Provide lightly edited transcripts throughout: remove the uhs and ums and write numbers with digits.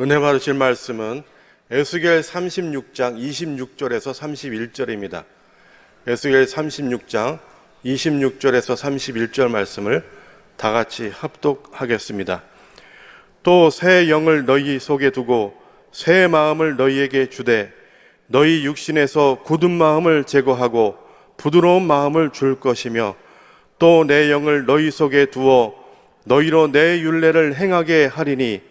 은혜 받으실 말씀은 에스겔 36장 26절에서 31절입니다. 에스겔 36장 26절에서 31절 말씀을 다 같이 합독하겠습니다. 또 새 영을 너희 속에 두고 새 마음을 너희에게 주되 너희 육신에서 굳은 마음을 제거하고 부드러운 마음을 줄 것이며 또 내 영을 너희 속에 두어 너희로 내 율례를 행하게 하리니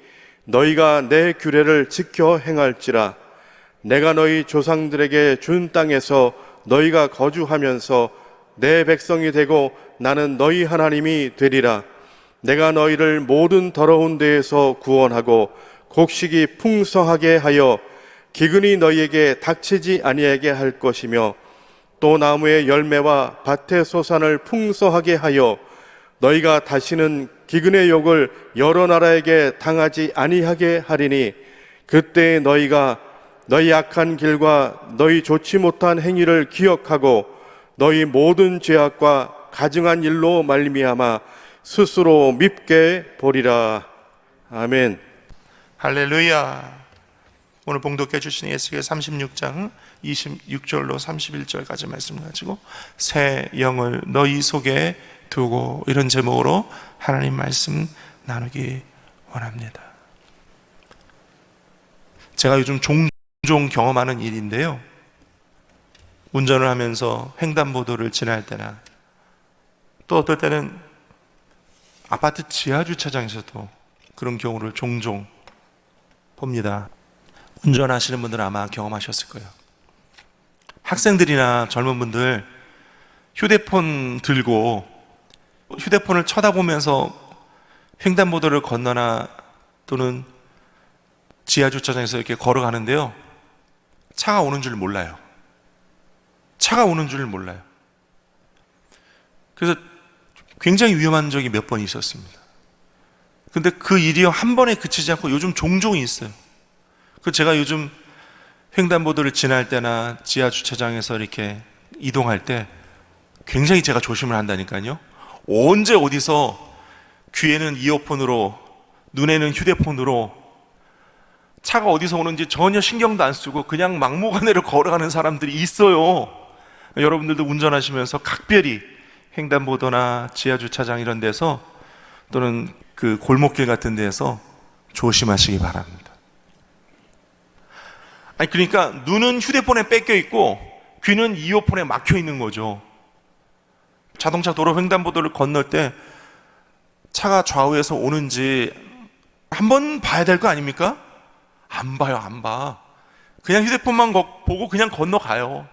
너희가 내 규례를 지켜 행할지라. 내가 너희 조상들에게 준 땅에서 너희가 거주하면서 내 백성이 되고 나는 너희 하나님이 되리라. 내가 너희를 모든 더러운 데에서 구원하고 곡식이 풍성하게 하여 기근이 너희에게 닥치지 아니하게 할 것이며 또 나무의 열매와 밭의 소산을 풍성하게 하여 너희가 다시는 기근의 욕을 여러 나라에게 당하지 아니하게 하리니 그때 너희가 너희 악한 길과 너희 좋지 못한 행위를 기억하고 너희 모든 죄악과 가증한 일로 말미암아 스스로 밉게 보리라. 아멘. 할렐루야. 오늘 봉독해 주신 에스겔 36장 26절로 31절까지 말씀 가지고 새 영을 너희 속에 두고, 이런 제목으로 하나님 말씀 나누기 원합니다. 제가 요즘 종종 경험하는 일인데요, 운전을 하면서 횡단보도를 지날 때나 또 어떨 때는 아파트 지하주차장에서도 그런 경우를 종종 봅니다. 운전하시는 분들은 아마 경험하셨을 거예요. 학생들이나 젊은 분들 휴대폰 들고 휴대폰을 쳐다보면서 횡단보도를 건너나 또는 지하주차장에서 이렇게 걸어가는데요, 차가 오는 줄 몰라요. 차가 오는 줄 몰라요. 그래서 굉장히 위험한 적이 몇 번 있었습니다. 근데 그 일이 한 번에 그치지 않고 요즘 종종 있어요. 그 제가 요즘 횡단보도를 지날 때나 지하주차장에서 이렇게 이동할 때 굉장히 제가 조심을 한다니까요. 언제 어디서 귀에는 이어폰으로, 눈에는 휴대폰으로, 차가 어디서 오는지 전혀 신경도 안 쓰고 그냥 막무가내로 걸어가는 사람들이 있어요. 여러분들도 운전하시면서 각별히 횡단보도나 지하주차장 이런 데서 또는 그 골목길 같은 데서 조심하시기 바랍니다. 아니, 그러니까 눈은 휴대폰에 뺏겨 있고 귀는 이어폰에 막혀 있는 거죠. 자동차 도로 횡단보도를 건널 때 차가 좌우에서 오는지 한번 봐야 될 거 아닙니까? 안 봐요, 안 봐. 그냥 휴대폰만 보고 그냥 건너가요.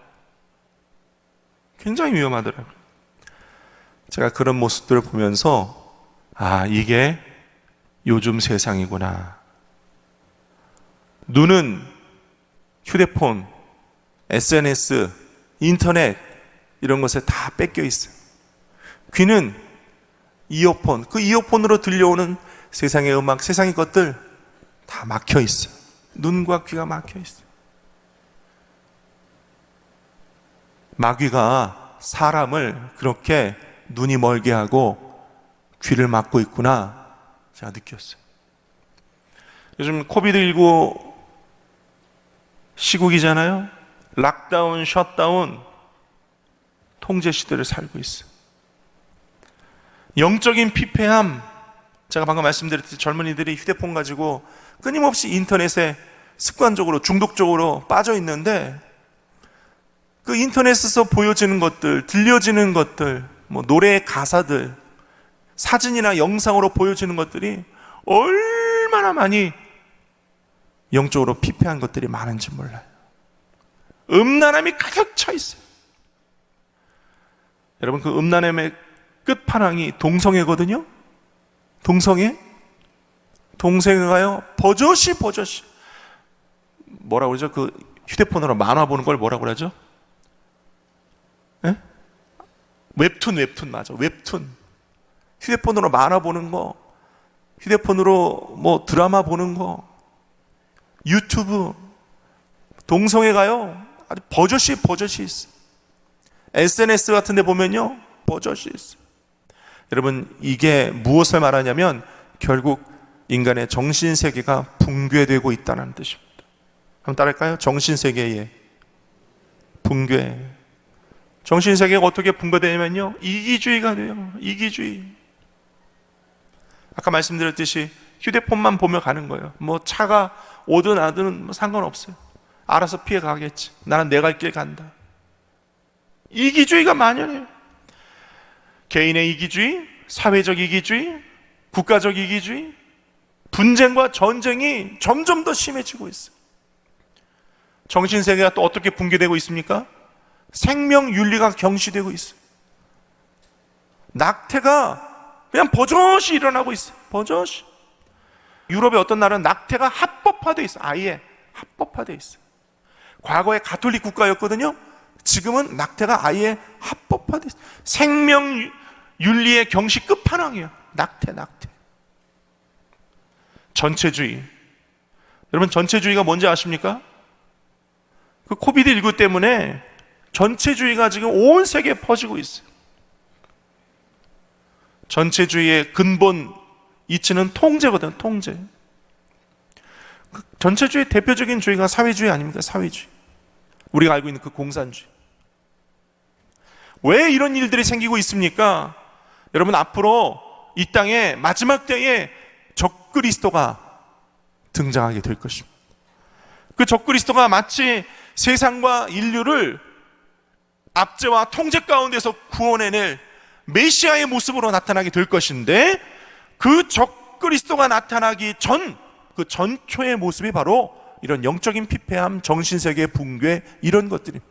굉장히 위험하더라고요. 제가 그런 모습들을 보면서 이게 요즘 세상이구나. 눈은 휴대폰, SNS, 인터넷 이런 것에 다 뺏겨 있어요. 귀는 이어폰, 그 이어폰으로 들려오는 세상의 음악, 세상의 것들 다 막혀 있어요. 눈과 귀가 막혀 있어요. 마귀가 사람을 그렇게 눈이 멀게 하고 귀를 막고 있구나, 제가 느꼈어요. 요즘 코비드19 시국이잖아요. 락다운, 셧다운, 통제 시대를 살고 있어요. 영적인 피폐함, 제가 방금 말씀드렸듯이 젊은이들이 휴대폰 가지고 끊임없이 인터넷에 습관적으로 중독적으로 빠져 있는데, 그 인터넷에서 보여지는 것들, 들려지는 것들, 노래의 가사들, 사진이나 영상으로 보여지는 것들이 얼마나 많이 영적으로 피폐한 것들이 많은지 몰라요. 음란함이 가득 차 있어요. 여러분, 그 음란함의 끝판왕이 동성애거든요. 동성애가요, 버젓이 뭐라고 그러죠? 그 휴대폰으로 만화 보는 걸 뭐라고 그러죠? 예? 웹툰 맞아. 웹툰. 휴대폰으로 만화 보는 거, 휴대폰으로 드라마 보는 거, 유튜브, 동성애가요 아주 버젓이 있어요. SNS 같은 데 보면요 버젓이 있어요. 여러분, 이게 무엇을 말하냐면 결국 인간의 정신세계가 붕괴되고 있다는 뜻입니다. 한번 따라할까요? 정신세계의 붕괴. 정신세계가 어떻게 붕괴되냐면요, 이기주의가 돼요. 이기주의. 아까 말씀드렸듯이 휴대폰만 보며 가는 거예요. 뭐 차가 오든 아든 뭐 상관없어요. 알아서 피해 가겠지. 나는 내 갈 길 간다. 이기주의가 만연해요. 개인의 이기주의, 사회적 이기주의, 국가적 이기주의, 분쟁과 전쟁이 점점 더 심해지고 있어요. 정신세계가 또 어떻게 붕괴되고 있습니까? 생명윤리가 경시되고 있어요. 낙태가 그냥 버젓이 일어나고 있어요. 버젓이. 유럽의 어떤 나라는 낙태가 합법화되어 있어요. 아예 합법화되어 있어요. 과거에 가톨릭 국가였거든요. 지금은 낙태가 아예 합법화되어 있어요. 생명윤리의 경시 끝판왕이에요. 낙태. 전체주의. 여러분, 전체주의가 뭔지 아십니까? 그 코비드19 때문에 전체주의가 지금 온 세계에 퍼지고 있어요. 전체주의의 근본 이치는 통제거든, 통제. 전체주의 대표적인 주의가 사회주의 아닙니까? 사회주의. 우리가 알고 있는 그 공산주의. 왜 이런 일들이 생기고 있습니까? 여러분, 앞으로 이 땅에 마지막 때에 적그리스도가 등장하게 될 것입니다. 그 적그리스도가 마치 세상과 인류를 압제와 통제 가운데서 구원해낼 메시아의 모습으로 나타나게 될 것인데, 그 적그리스도가 나타나기 전, 그 전초의 모습이 바로 이런 영적인 피폐함, 정신세계의 붕괴, 이런 것들입니다.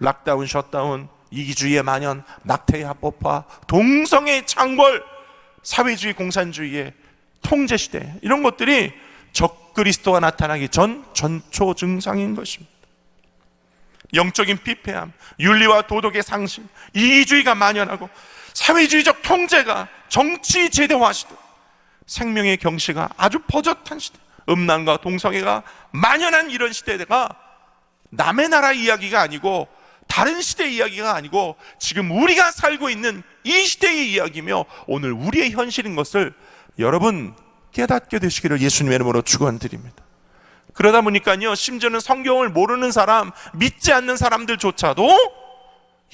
락다운, 셧다운, 이기주의의 만연, 낙태의 합법화, 동성애의 창궐, 사회주의, 공산주의의 통제시대, 이런 것들이 적그리스도가 나타나기 전 전초 증상인 것입니다. 영적인 피폐함, 윤리와 도덕의 상실, 이기주의가 만연하고 사회주의적 통제가 정치 제도화시대, 생명의 경시가 아주 버젓한 시대, 음란과 동성애가 만연한 이런 시대가 남의 나라 이야기가 아니고, 다른 시대의 이야기가 아니고, 지금 우리가 살고 있는 이 시대의 이야기며 오늘 우리의 현실인 것을 여러분 깨닫게 되시기를 예수님의 이름으로 축원드립니다. 그러다 보니까요, 심지어는 성경을 모르는 사람, 믿지 않는 사람들조차도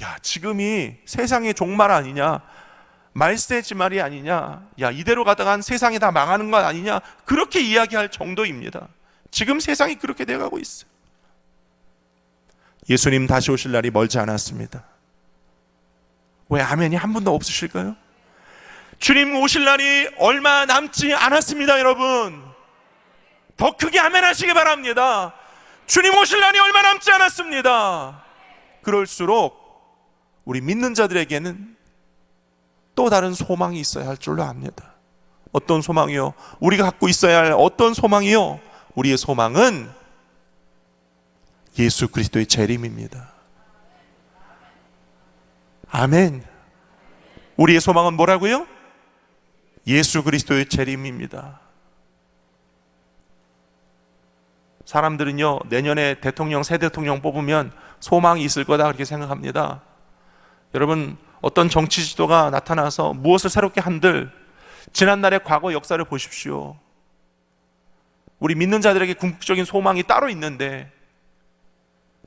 야, 지금이 세상의 종말 아니냐, 말세지말이 아니냐, 야, 이대로 가다간 세상이 다 망하는 것 아니냐, 그렇게 이야기할 정도입니다. 지금 세상이 그렇게 돼가고 있어요. 예수님 다시 오실 날이 멀지 않았습니다. 왜 아멘이 한 분도 없으실까요? 주님 오실 날이 얼마 남지 않았습니다, 여러분. 더 크게 아멘 하시기 바랍니다. 주님 오실 날이 얼마 남지 않았습니다. 그럴수록 우리 믿는 자들에게는 또 다른 소망이 있어야 할 줄로 압니다. 어떤 소망이요? 우리가 갖고 있어야 할 어떤 소망이요? 우리의 소망은 예수 그리스도의 재림입니다. 아멘. 우리의 소망은 뭐라고요? 예수 그리스도의 재림입니다. 사람들은요, 내년에 대통령, 새 대통령 뽑으면 소망이 있을 거다 그렇게 생각합니다. 여러분, 어떤 정치 지도가 나타나서 무엇을 새롭게 한들 지난날의 과거 역사를 보십시오. 우리 믿는 자들에게 궁극적인 소망이 따로 있는데,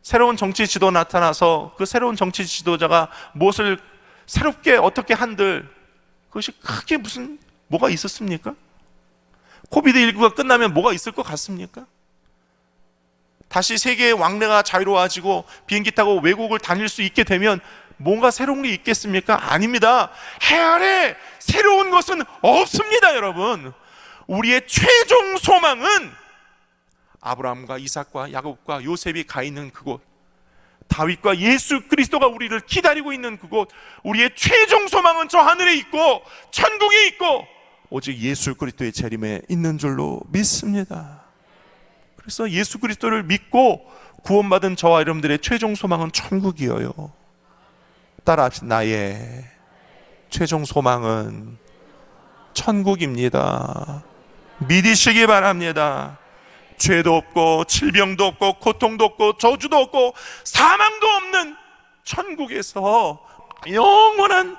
새로운 정치 지도 나타나서 그 새로운 정치 지도자가 무엇을 새롭게 어떻게 한들 그것이 크게 무슨 뭐가 있었습니까? 코비드19가 끝나면 뭐가 있을 것 같습니까? 다시 세계의 왕래가 자유로워지고 비행기 타고 외국을 다닐 수 있게 되면 뭔가 새로운 게 있겠습니까? 아닙니다. 해 아래 새로운 것은 없습니다, 여러분. 우리의 최종 소망은 아브라함과 이삭과 야곱과 요셉이 가 있는 그곳, 다윗과 예수 그리스도가 우리를 기다리고 있는 그곳, 우리의 최종 소망은 저 하늘에 있고 천국에 있고 오직 예수 그리스도의 재림에 있는 줄로 믿습니다. 그래서 예수 그리스도를 믿고 구원받은 저와 여러분들의 최종 소망은 천국이에요. 따라합시다. 나의 최종 소망은 천국입니다. 믿으시기 바랍니다. 죄도 없고 질병도 없고 고통도 없고 저주도 없고 사망도 없는 천국에서 영원한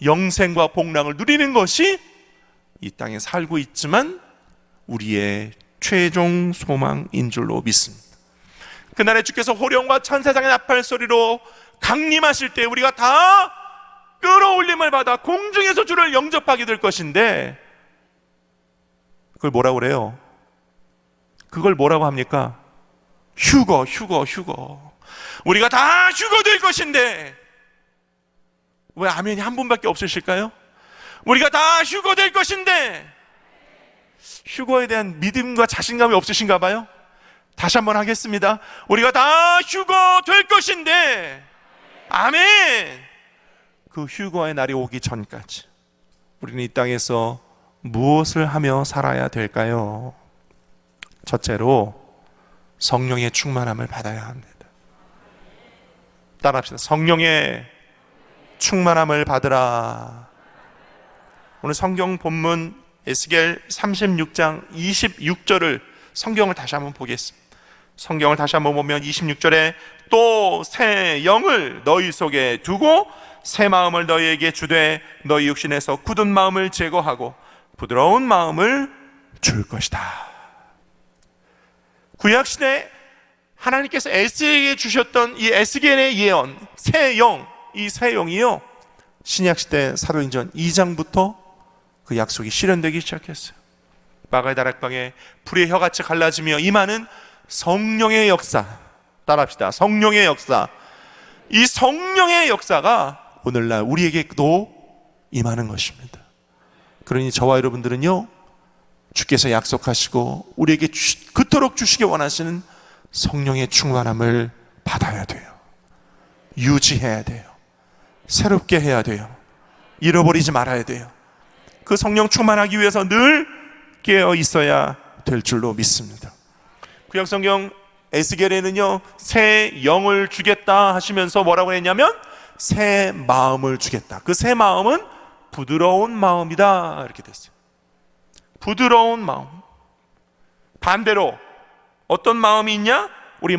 영생과 복락을 누리는 것이 이 땅에 살고 있지만 우리의 최종 소망인 줄로 믿습니다. 그날에 주께서 호령과 천사장의 나팔 소리로 강림하실 때 우리가 다 끌어올림을 받아 공중에서 주를 영접하게 될 것인데, 그걸 뭐라고 그래요? 그걸 뭐라고 합니까? 휴거. 우리가 다 휴거 될 것인데, 왜 아멘이 한 분밖에 없으실까요? 우리가 다 휴거 될 것인데, 휴거에 대한 믿음과 자신감이 없으신가 봐요. 다시 한번 하겠습니다. 우리가 다 휴거 될 것인데, 아멘. 그 휴거의 날이 오기 전까지 우리는 이 땅에서 무엇을 하며 살아야 될까요? 첫째로 성령의 충만함을 받아야 합니다. 따라합시다. 성령의 충만함을 받으라. 오늘 성경 본문 에스겔 36장 26절을 성경을 다시 한번 보겠습니다. 성경을 다시 한번 보면 26절에 또 새 영을 너희 속에 두고 새 마음을 너희에게 주되 너희 육신에서 굳은 마음을 제거하고 부드러운 마음을 줄 것이다. 구약시대 하나님께서 에스겔에게 주셨던 이 에스겔의 예언, 새 영, 이 새 영이요, 신약시대 사도행전 2장부터 그 약속이 실현되기 시작했어요. 마가의 다락방에 불의 혀같이 갈라지며 임하는 성령의 역사. 따라합시다. 성령의 역사. 이 성령의 역사가 오늘날 우리에게도 임하는 것입니다. 그러니 저와 여러분들은요, 주께서 약속하시고 우리에게 그토록 주시기 원하시는 성령의 충만함을 받아야 돼요. 유지해야 돼요. 새롭게 해야 돼요. 잃어버리지 말아야 돼요. 그 성령 충만하기 위해서 늘 깨어 있어야 될 줄로 믿습니다. 구약성경 에스겔에는요, 새 영을 주겠다 하시면서 뭐라고 했냐면 새 마음을 주겠다. 그 새 마음은 부드러운 마음이다, 이렇게 됐어요. 부드러운 마음. 반대로 어떤 마음이 있냐? 우리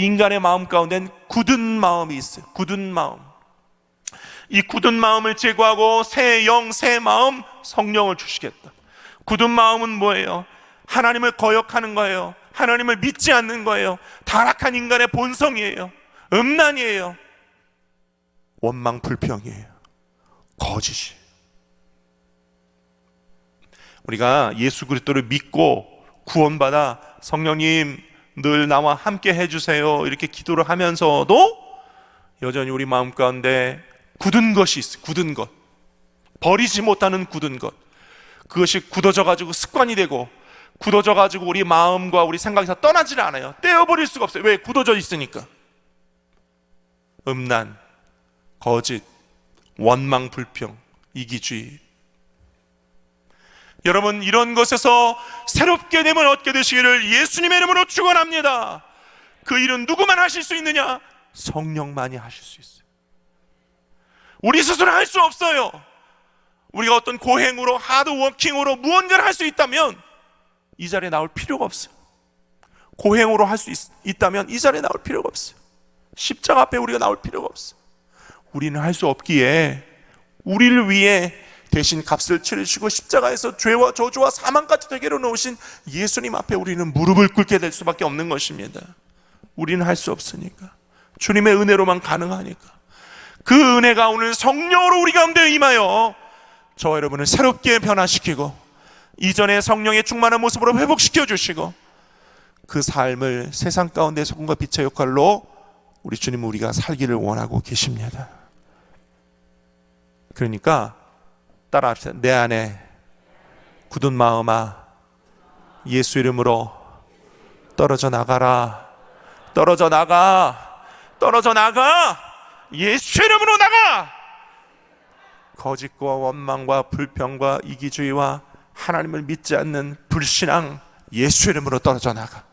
인간의 마음 가운데는 굳은 마음이 있어요. 굳은 마음. 이 굳은 마음을 제거하고 새 영, 새 마음, 성령을 주시겠다. 굳은 마음은 뭐예요? 하나님을 거역하는 거예요. 하나님을 믿지 않는 거예요. 타락한 인간의 본성이에요. 음란이에요. 원망 불평이에요. 거짓이에요. 우리가 예수 그리스도를 믿고 구원받아 성령님 늘 나와 함께 해주세요 이렇게 기도를 하면서도 여전히 우리 마음 가운데 굳은 것이 있어요. 굳은 것, 버리지 못하는 굳은 것. 그것이 굳어져 가지고 습관이 되고 굳어져 가지고 우리 마음과 우리 생각에서 떠나질 않아요. 떼어버릴 수가 없어요. 왜? 굳어져 있으니까. 음란, 거짓, 원망 불평, 이기주의. 여러분, 이런 것에서 새롭게 됨을 얻게 되시기를 예수님의 이름으로 축원합니다. 그 일은 누구만 하실 수 있느냐? 성령만이 하실 수 있어요. 우리 스스로 할 수 없어요. 우리가 어떤 고행으로, 하드워킹으로 무언가를 할 수 있다면 이 자리에 나올 필요가 없어요. 고행으로 할 수 있다면 이 자리에 나올 필요가 없어요. 십자가 앞에 우리가 나올 필요가 없어요. 우리는 할 수 없기에 우리를 위해 대신 값을 치르시고 십자가에서 죄와 저주와 사망까지 대결해 놓으신 예수님 앞에 우리는 무릎을 꿇게 될 수밖에 없는 것입니다. 우리는 할 수 없으니까. 주님의 은혜로만 가능하니까. 그 은혜가 오늘 성령으로 우리 가운데 임하여 저와 여러분을 새롭게 변화시키고 이전의 성령의 충만한 모습으로 회복시켜 주시고 그 삶을 세상 가운데 소금과 빛의 역할로 우리 주님은 우리가 살기를 원하고 계십니다. 그러니까 따라합시다. 내 안에 굳은 마음아, 예수 이름으로 떨어져 나가라. 떨어져 나가. 떨어져 나가. 예수 이름으로 나가. 거짓과 원망과 불평과 이기주의와 하나님을 믿지 않는 불신앙, 예수 이름으로 떨어져 나가.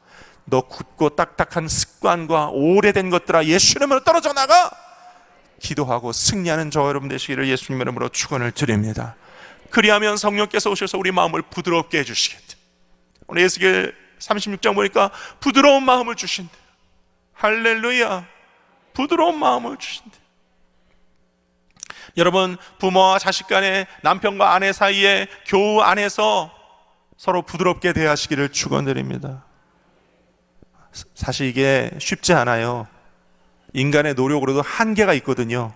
너 굳고 딱딱한 습관과 오래된 것들아, 예수 이름으로 떨어져 나가. 기도하고 승리하는 저와 여러분 되시기를 예수님 이름으로 축원을 드립니다. 그리하면 성령께서 오셔서 우리 마음을 부드럽게 해주시겠다. 오늘 에스겔 36장 보니까 부드러운 마음을 주신대. 할렐루야. 부드러운 마음을 주신대. 여러분, 부모와 자식 간에, 남편과 아내 사이에, 교우 안에서 서로 부드럽게 대하시기를 축원드립니다. 사실 이게 쉽지 않아요. 인간의 노력으로도 한계가 있거든요.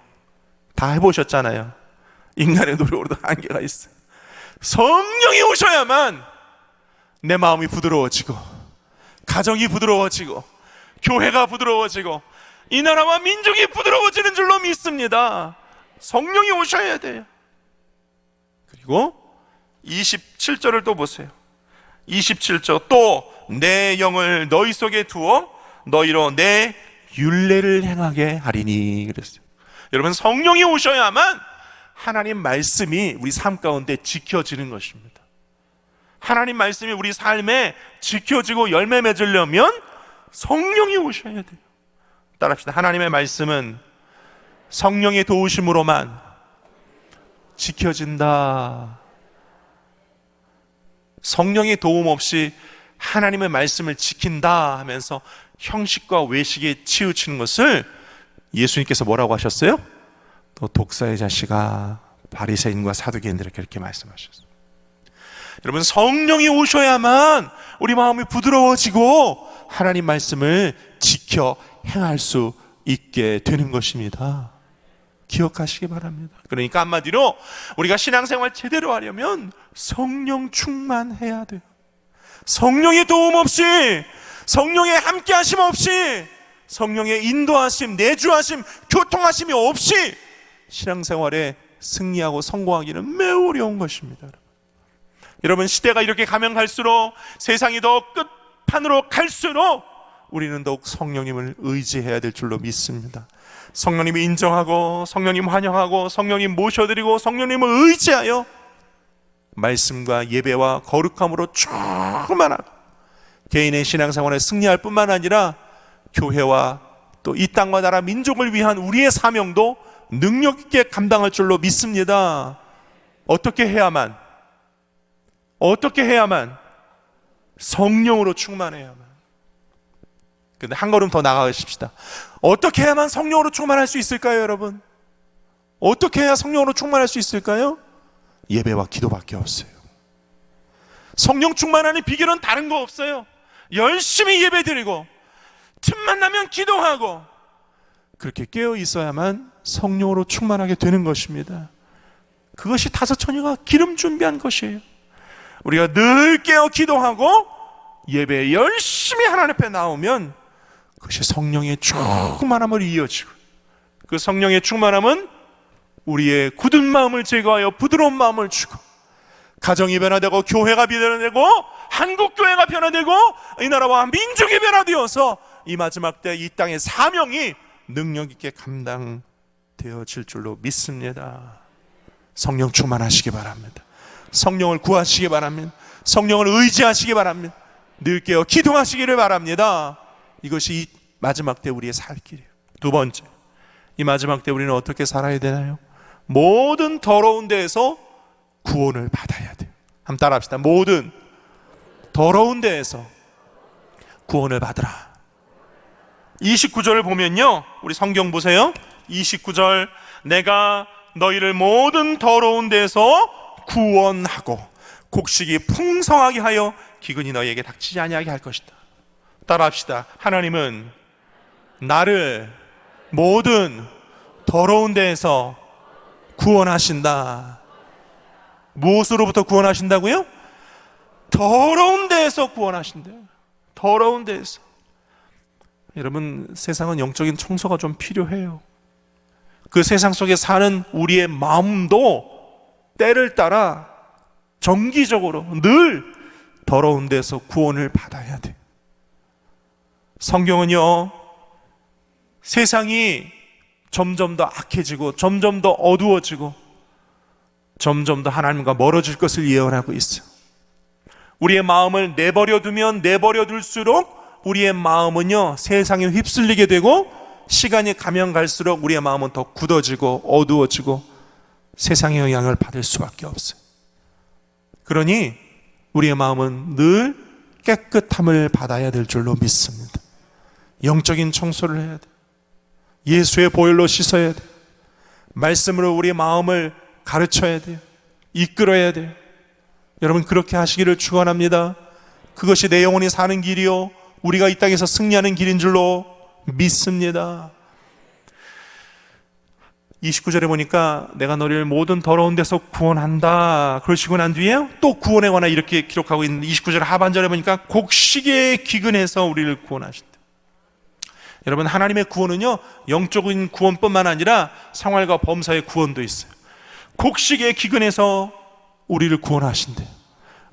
다 해보셨잖아요. 인간의 노력으로도 한계가 있어요. 성령이 오셔야만 내 마음이 부드러워지고, 가정이 부드러워지고, 교회가 부드러워지고, 이 나라와 민족이 부드러워지는 줄로 믿습니다. 성령이 오셔야 돼요. 그리고 27절을 또 보세요. 27절, 또 내 영을 너희 속에 두어 너희로 내 율례를 행하게 하리니 그랬어요. 여러분, 성령이 오셔야만 하나님 말씀이 우리 삶 가운데 지켜지는 것입니다. 하나님 말씀이 우리 삶에 지켜지고 열매 맺으려면 성령이 오셔야 돼요. 따라합시다. 하나님의 말씀은 성령의 도우심으로만 지켜진다. 성령의 도움 없이 하나님의 말씀을 지킨다 하면서 형식과 외식에 치우치는 것을 예수님께서 뭐라고 하셨어요? 또 독사의 자식아, 바리새인과 사두개인들에게 그렇게 말씀하셨어요. 여러분, 성령이 오셔야만 우리 마음이 부드러워지고 하나님 말씀을 지켜 행할 수 있게 되는 것입니다. 기억하시기 바랍니다. 그러니까 한마디로 우리가 신앙생활 제대로 하려면 성령 충만해야 돼요. 성령의 도움 없이, 성령의 함께하심 없이, 성령의 인도하심, 내주하심, 교통하심이 없이 신앙생활에 승리하고 성공하기는 매우 어려운 것입니다. 여러분, 시대가 이렇게 가면 갈수록, 세상이 더 끝판으로 갈수록 우리는 더욱 성령님을 의지해야 될 줄로 믿습니다. 성령님을 인정하고, 성령님 환영하고, 성령님 모셔드리고, 성령님을 의지하여 말씀과 예배와 거룩함으로 충만하고 개인의 신앙생활에 승리할 뿐만 아니라 교회와 또 이 땅과 나라 민족을 위한 우리의 사명도 능력 있게 감당할 줄로 믿습니다. 어떻게 해야만 성령으로 충만해야만. 근데 한 걸음 더 나아가십시다. 어떻게 해야만 성령으로 충만할 수 있을까요, 여러분? 어떻게 해야 성령으로 충만할 수 있을까요? 예배와 기도밖에 없어요. 성령 충만하는 비결은 다른 거 없어요. 열심히 예배드리고, 틈만 나면 기도하고, 그렇게 깨어 있어야만 성령으로 충만하게 되는 것입니다. 그것이 다섯 처녀가 기름 준비한 것이에요. 우리가 늘 깨어 기도하고 예배에 열심히 하나님 앞에 나오면 그것이 성령의 충만함을 이어지고, 그 성령의 충만함은 우리의 굳은 마음을 제거하여 부드러운 마음을 주고, 가정이 변화되고, 교회가 변화되고, 한국교회가 변화되고, 이 나라와 민족이 변화되어서 이 마지막 때 이 땅의 사명이 능력 있게 감당되어질 줄로 믿습니다. 성령 충만하시기 바랍니다. 성령을 구하시기 바랍니다. 성령을 의지하시기 바랍니다. 늘 깨어 기도하시기를 바랍니다. 이것이 이 마지막 때 우리의 살 길이에요. 두 번째, 이 마지막 때 우리는 어떻게 살아야 되나요? 모든 더러운 데에서 구원을 받아야 돼요. 한번 따라합시다. 모든 더러운 데에서 구원을 받으라. 29절을 보면요, 우리 성경 보세요. 29절, 내가 너희를 모든 더러운 데에서 구원하고 곡식이 풍성하게 하여 기근이 너희에게 닥치지 아니하게 할 것이다. 따라합시다. 하나님은 나를 모든 더러운 데에서 구원하신다. 무엇으로부터 구원하신다고요? 더러운 데에서 구원하신대요. 더러운 데에서. 여러분, 세상은 영적인 청소가 좀 필요해요. 그 세상 속에 사는 우리의 마음도 때를 따라 정기적으로 늘 더러운 데서 구원을 받아야 돼. 성경은요, 세상이 점점 더 악해지고 점점 더 어두워지고 점점 더 하나님과 멀어질 것을 예언하고 있어요. 우리의 마음을 내버려두면 내버려둘수록 우리의 마음은요, 세상에 휩쓸리게 되고, 시간이 가면 갈수록 우리의 마음은 더 굳어지고 어두워지고 세상의 영향을 받을 수밖에 없어요. 그러니 우리의 마음은 늘 깨끗함을 받아야 될 줄로 믿습니다. 영적인 청소를 해야 돼. 예수의 보혈로 씻어야 돼. 말씀으로 우리의 마음을 가르쳐야 돼요. 이끌어야 돼요. 여러분 그렇게 하시기를 축원합니다. 그것이 내 영혼이 사는 길이요 우리가 이 땅에서 승리하는 길인 줄로 믿습니다. 29절에 보니까 내가 너를 모든 더러운 데서 구원한다 그러시고 난 뒤에 또 구원에 관해 이렇게 기록하고 있는데 29절 하반절에 보니까 곡식에 기근해서 우리를 구원하신다. 여러분 하나님의 구원은요 영적인 구원뿐만 아니라 생활과 범사의 구원도 있어요. 곡식에 기근해서 우리를 구원하신대요.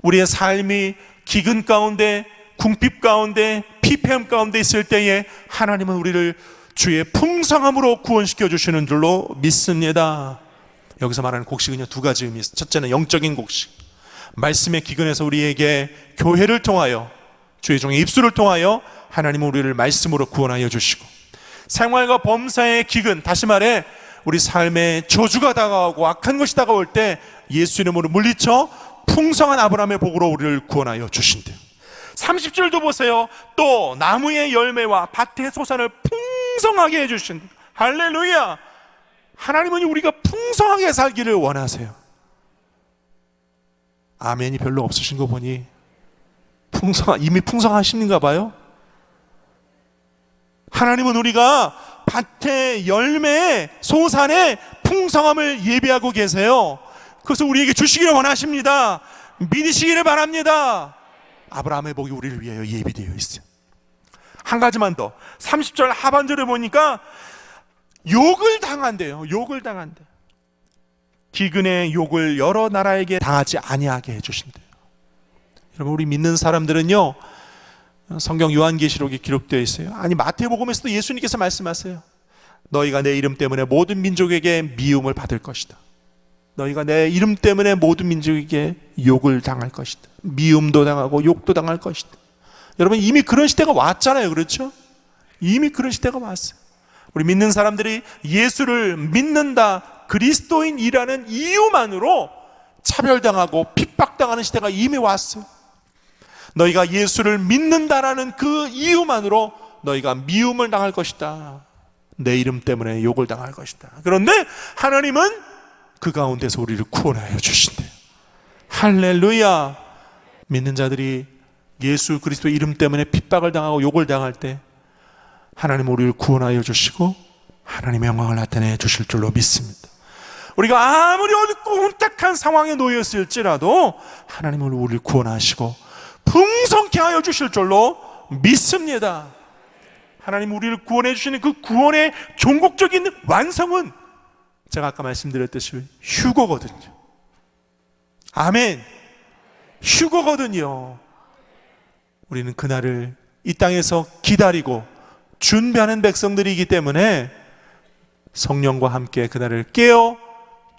우리의 삶이 기근 가운데 궁핍 가운데 피폐함 가운데 있을 때에 하나님은 우리를 주의 풍성함으로 구원시켜 주시는 줄로 믿습니다. 여기서 말하는 곡식은요 두 가지 의미 있어요. 첫째는 영적인 곡식, 말씀의 기근에서 우리에게 교회를 통하여 주의 종의 입술을 통하여 하나님은 우리를 말씀으로 구원하여 주시고, 생활과 범사의 기근, 다시 말해 우리 삶에 저주가 다가오고 악한 것이 다가올 때 예수 이름으로 물리쳐 풍성한 아브라함의 복으로 우리를 구원하여 주신대요. 30절도 보세요. 또 나무의 열매와 밭의 소산을 풍성하게 해주신대요. 할렐루야. 하나님은 우리가 풍성하게 살기를 원하세요. 아멘이 별로 없으신 거 보니 이미 풍성하신가 봐요. 하나님은 우리가 밭의 열매의 소산의 풍성함을 예비하고 계세요. 그래서 우리에게 주시기를 원하십니다. 믿으시기를 바랍니다. 아브라함의 복이 우리를 위하여 예비되어 있어요. 한 가지만 더, 30절 하반절에 보니까 욕을 당한대요. 욕을 당한대. 기근의 욕을 여러 나라에게 당하지 아니하게 해주신대요. 여러분 우리 믿는 사람들은요 성경 요한계시록에 기록되어 있어요. 아니 마태복음에서도 예수님께서 말씀하세요. 너희가 내 이름 때문에 모든 민족에게 미움을 받을 것이다. 너희가 내 이름 때문에 모든 민족에게 욕을 당할 것이다. 미움도 당하고 욕도 당할 것이다. 여러분 이미 그런 시대가 왔잖아요. 그렇죠? 이미 그런 시대가 왔어요. 우리 믿는 사람들이 예수를 믿는다, 그리스도인이라는 이유만으로 차별당하고 핍박당하는 시대가 이미 왔어요. 너희가 예수를 믿는다라는 그 이유만으로 너희가 미움을 당할 것이다. 내 이름 때문에 욕을 당할 것이다. 그런데 하나님은 그 가운데서 우리를 구원하여 주신대요. 할렐루야. 믿는 자들이 예수 그리스도 이름 때문에 핍박을 당하고 욕을 당할 때 하나님은 우리를 구원하여 주시고 하나님의 영광을 나타내 주실 줄로 믿습니다. 우리가 아무리 어둡고 혼탁한 상황에 놓였을지라도 하나님은 우리를 구원하시고 풍성케 하여 주실 줄로 믿습니다. 하나님 우리를 구원해 주시는 그 구원의 종국적인 완성은 제가 아까 말씀드렸듯이 휴거거든요. 아멘. 휴거거든요. 우리는 그날을 이 땅에서 기다리고 준비하는 백성들이기 때문에 성령과 함께 그날을 깨어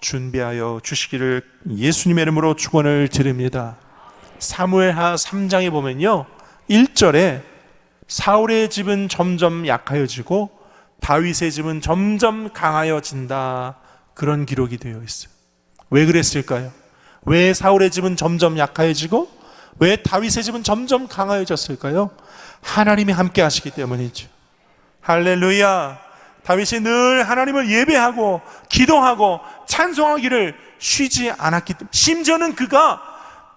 준비하여 주시기를 예수님의 이름으로 축원을 드립니다. 사무엘하 3장에 보면요 1절에 사울의 집은 점점 약하여지고 다윗의 집은 점점 강하여진다, 그런 기록이 되어 있어요. 왜 그랬을까요? 왜 사울의 집은 점점 약하여지고 왜 다윗의 집은 점점 강하여졌을까요? 하나님이 함께 하시기 때문이죠. 할렐루야. 다윗이 늘 하나님을 예배하고 기도하고 찬송하기를 쉬지 않았기 때문에, 심지어는 그가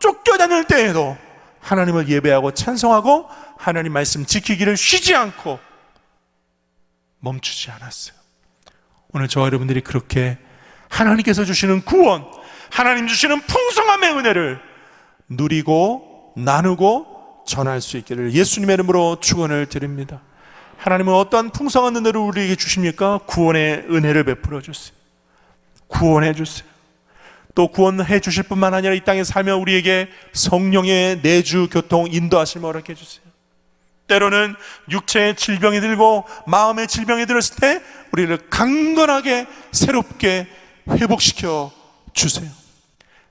쫓겨다닐 때에도 하나님을 예배하고 찬송하고 하나님 말씀 지키기를 쉬지 않고 멈추지 않았어요. 오늘 저와 여러분들이 그렇게 하나님께서 주시는 구원, 하나님 주시는 풍성함의 은혜를 누리고 나누고 전할 수 있기를 예수님의 이름으로 축원을 드립니다. 하나님은 어떠한 풍성한 은혜를 우리에게 주십니까? 구원의 은혜를 베풀어 주세요. 구원해 주세요. 또 구원해 주실 뿐만 아니라 이 땅에 살며 우리에게 성령의 내주 교통 인도하심을 허락해 주세요. 때로는 육체의 질병이 들고 마음의 질병이 들었을 때 우리를 강건하게 새롭게 회복시켜 주세요.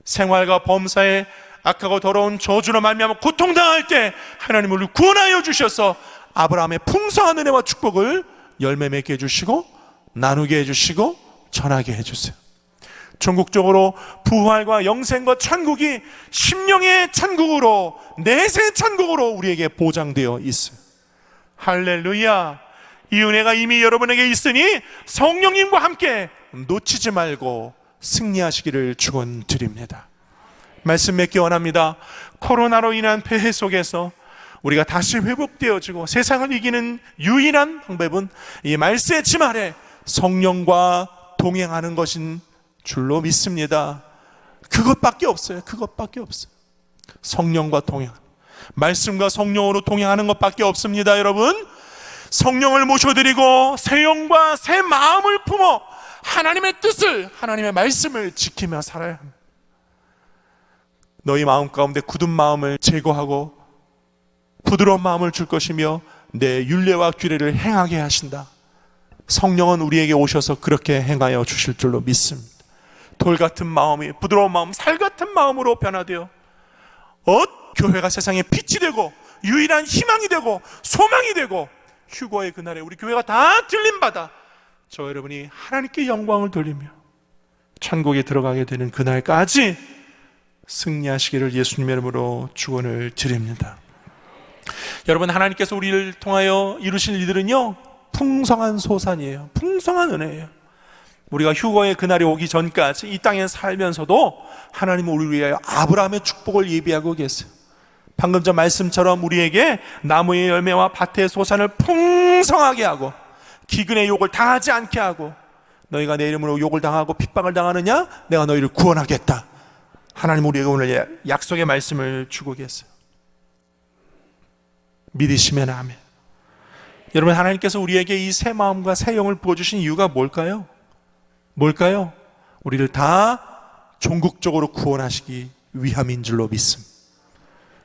생활과 범사에 악하고 더러운 저주로 말미암아 고통당할 때 하나님 우리를 구원하여 주셔서 아브라함의 풍성한 은혜와 축복을 열매 맺게 해주시고 나누게 해주시고 전하게 해주세요. 전국적으로 부활과 영생과 천국이 심령의 천국으로, 내세 천국으로 우리에게 보장되어 있어요. 할렐루야. 이 은혜가 이미 여러분에게 있으니 성령님과 함께 놓치지 말고 승리하시기를 축원드립니다. 말씀 맺기 원합니다. 코로나로 인한 폐해 속에서 우리가 다시 회복되어지고 세상을 이기는 유일한 방법은 이 말씀의 침 아래 성령과 동행하는 것인 줄로 믿습니다. 그것밖에 없어요. 그것밖에 없어요. 성령과 동행, 말씀과 성령으로 동행하는 것밖에 없습니다. 여러분, 성령을 모셔드리고 새 영과 새 마음을 품어 하나님의 뜻을, 하나님의 말씀을 지키며 살아야 합니다. 너희 마음 가운데 굳은 마음을 제거하고 부드러운 마음을 줄 것이며 내 율례와 규례를 행하게 하신다. 성령은 우리에게 오셔서 그렇게 행하여 주실 줄로 믿습니다. 돌 같은 마음이 부드러운 마음, 살 같은 마음으로 변화되어 교회가 세상에 빛이 되고 유일한 희망이 되고 소망이 되고 휴거의 그날에 우리 교회가 다 들림받아 저 여러분이 하나님께 영광을 돌리며 천국에 들어가게 되는 그날까지 승리하시기를 예수님의 이름으로 축원을 드립니다. 여러분, 하나님께서 우리를 통하여 이루실 일들은요 풍성한 소산이에요. 풍성한 은혜예요. 우리가 휴거의 그날이 오기 전까지 이 땅에 살면서도 하나님은 우리를 위하여 아브라함의 축복을 예비하고 계세요. 방금 전 말씀처럼 우리에게 나무의 열매와 밭의 소산을 풍성하게 하고 기근의 욕을 당하지 않게 하고 너희가 내 이름으로 욕을 당하고 핍박을 당하느냐? 내가 너희를 구원하겠다. 하나님 우리에게 오늘 약속의 말씀을 주고 계세요. 믿으시면 아멘. 여러분, 하나님께서 우리에게 이 새 마음과 새 영을 부어주신 이유가 뭘까요? 뭘까요? 우리를 다 종국적으로 구원하시기 위함인 줄로 믿습니다.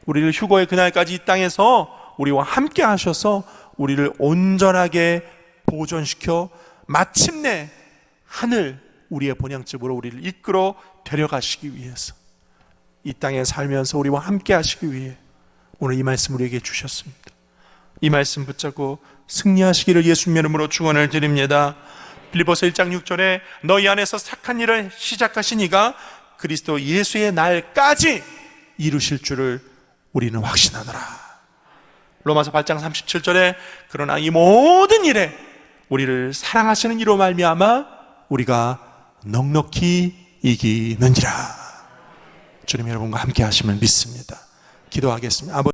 우리를 휴거의 그날까지 이 땅에서 우리와 함께 하셔서 우리를 온전하게 보존시켜 마침내 하늘 우리의 본향집으로 우리를 이끌어 데려가시기 위해서 이 땅에 살면서 우리와 함께 하시기 위해 오늘 이 말씀 우리에게 주셨습니다. 이 말씀 붙잡고 승리하시기를 예수님의 이름으로 축원을 드립니다. 빌립보서 1장 6절에 너희 안에서 착한 일을 시작하신 이가 그리스도 예수의 날까지 이루실 줄을 우리는 확신하노라. 로마서 8장 37절에 그러나 이 모든 일에 우리를 사랑하시는 이로 말미암아 우리가 넉넉히 이기느니라. 주님 여러분과 함께 하심을 믿습니다. 기도하겠습니다.